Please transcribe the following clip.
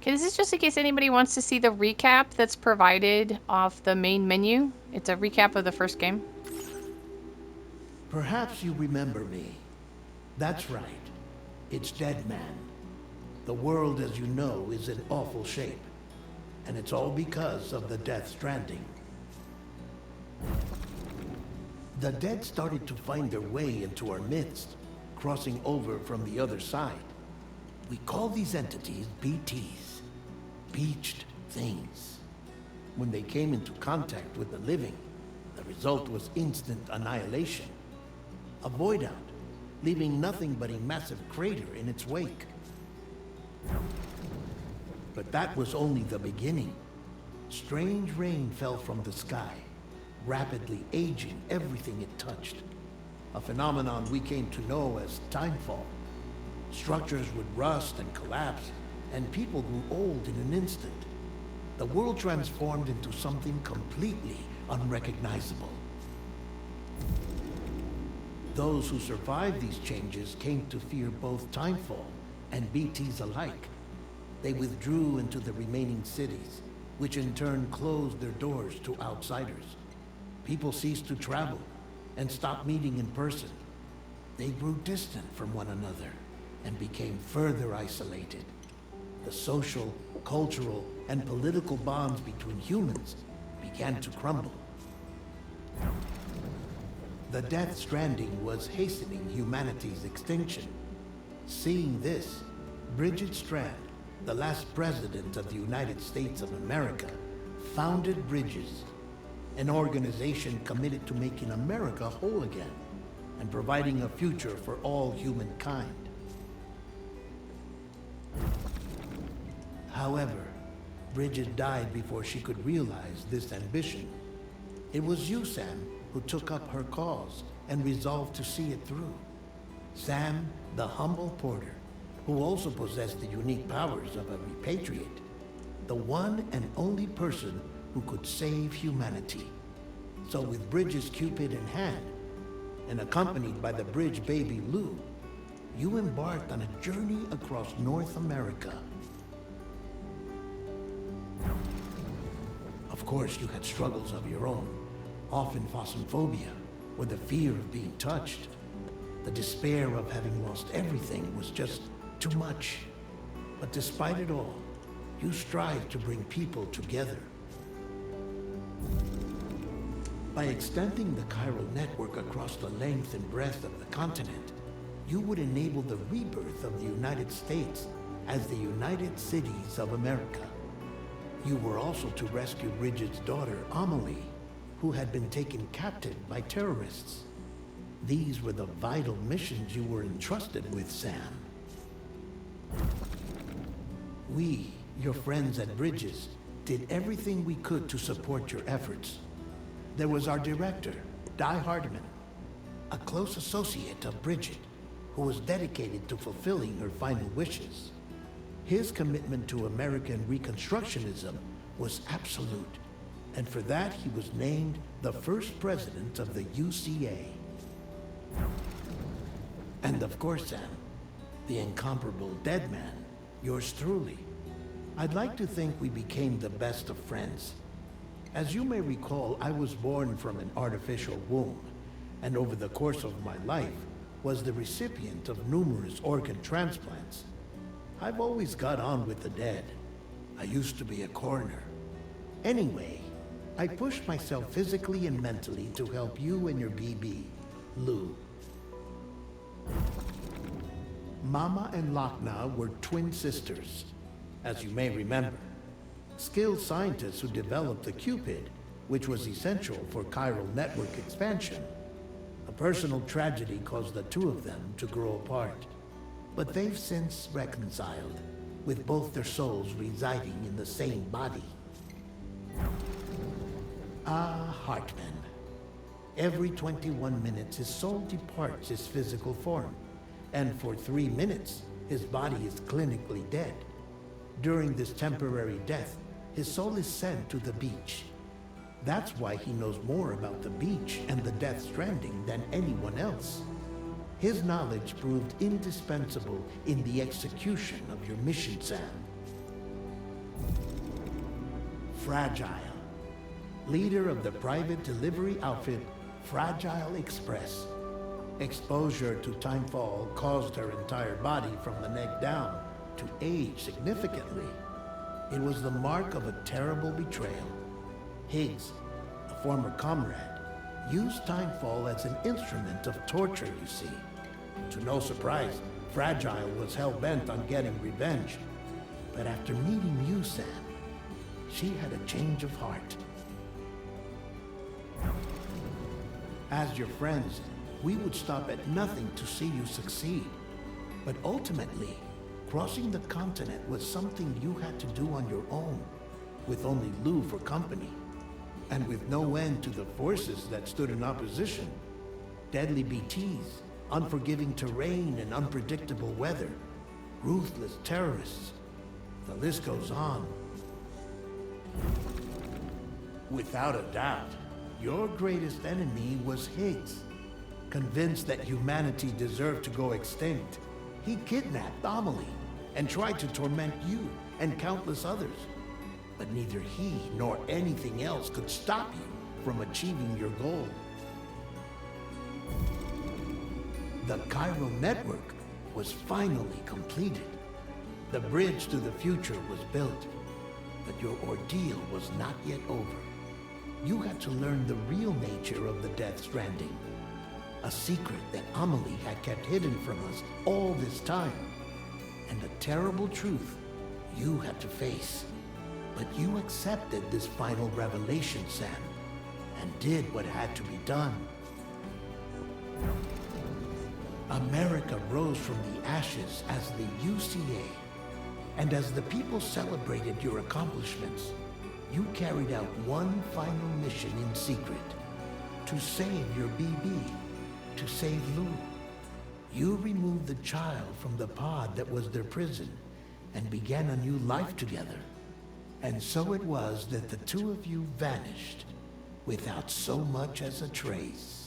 Okay, this is just in case anybody wants to see the recap that's provided off the main menu. It's a recap of the first game. Perhaps you remember me. That's right. It's Dead Man. The world, as you know, is in awful shape. And it's all because of the Death Stranding. The dead started to find their way into our midst, crossing over from the other side. We call these entities BTs, Beached Things. When they came into contact with the living, the result was instant annihilation. A void out, leaving nothing but a massive crater in its wake. But that was only the beginning. Strange rain fell from the sky, rapidly aging everything it touched. A phenomenon we came to know as timefall. Structures would rust and collapse, and people grew old in an instant. The world transformed into something completely unrecognizable. Those who survived these changes came to fear both timefall and BTs alike. They withdrew into the remaining cities, which in turn closed their doors to outsiders. People ceased to travel and stopped meeting in person. They grew distant from one another and became further isolated. The social, cultural, and political bonds between humans began to crumble. The Death Stranding was hastening humanity's extinction. Seeing this, Bridget Strand, the last president of the United States of America, founded Bridges, an organization committed to making America whole again and providing a future for all humankind. However, Bridget died before she could realize this ambition. It was you, Sam, who took up her cause and resolved to see it through. Sam, the humble porter, who also possessed the unique powers of a repatriate, the one and only person who could save humanity. So with Bridges' Cupid in hand, and accompanied by the bridge baby Lou, you embarked on a journey across North America. Of course, you had struggles of your own, often phasmophobia, or the fear of being touched. The despair of having lost everything was just too much. But despite it all, you strive to bring people together. By extending the chiral network across the length and breadth of the continent, you would enable the rebirth of the United States as the United Cities of America. You were also to rescue Bridget's daughter, Amelie, who had been taken captive by terrorists. These were the vital missions you were entrusted with, Sam. We, your friends at Bridges, did everything we could to support your efforts. There was our director, Di Hardman, a close associate of Bridget, who was dedicated to fulfilling her final wishes. His commitment to American Reconstructionism was absolute, and for that he was named the first president of the UCA. And of course, Sam, the incomparable Dead Man, yours truly. I'd like to think we became the best of friends. As you may recall, I was born from an artificial womb, and over the course of my life was the recipient of numerous organ transplants. I've always got on with the dead. I used to be a coroner. Anyway, I pushed myself physically and mentally to help you and your BB, Lou. Mama and Lochna were twin sisters, as you may remember. Skilled scientists who developed the Cupid, which was essential for chiral network expansion. A personal tragedy caused the two of them to grow apart. But they've since reconciled, with both their souls residing in the same body. Ah, Hartman. Every 21 minutes his soul departs his physical form, and for 3 minutes his body is clinically dead. During this temporary death, his soul is sent to the beach. That's why he knows more about the beach and the Death Stranding than anyone else. His knowledge proved indispensable in the execution of your mission, Sam. Fragile, leader of the private delivery outfit Fragile Express. Exposure to timefall caused her entire body from the neck down to age significantly. It was the mark of a terrible betrayal. Higgs, a former comrade, used timefall as an instrument of torture, you see. To no surprise, Fragile was hell-bent on getting revenge. But after meeting you, Sam, she had a change of heart. As your friends, we would stop at nothing to see you succeed. But ultimately, crossing the continent was something you had to do on your own, with only Lou for company, and with no end to the forces that stood in opposition. Deadly BTs, unforgiving terrain and unpredictable weather, ruthless terrorists. The list goes on. Without a doubt, your greatest enemy was Higgs. Convinced that humanity deserved to go extinct, he kidnapped Amelie and tried to torment you and countless others. But neither he nor anything else could stop you from achieving your goal. The Cairo network was finally completed. The bridge to the future was built, but your ordeal was not yet over. You had to learn the real nature of the Death Stranding, a secret that Amelie had kept hidden from us all this time, and a terrible truth you had to face. But you accepted this final revelation, Sam, and did what had to be done. America rose from the ashes as the UCA, and as the people celebrated your accomplishments, you carried out one final mission in secret, to save your BB, to save Lou. You removed the child from the pod that was their prison and began a new life together. And so it was that the two of you vanished without so much as a trace.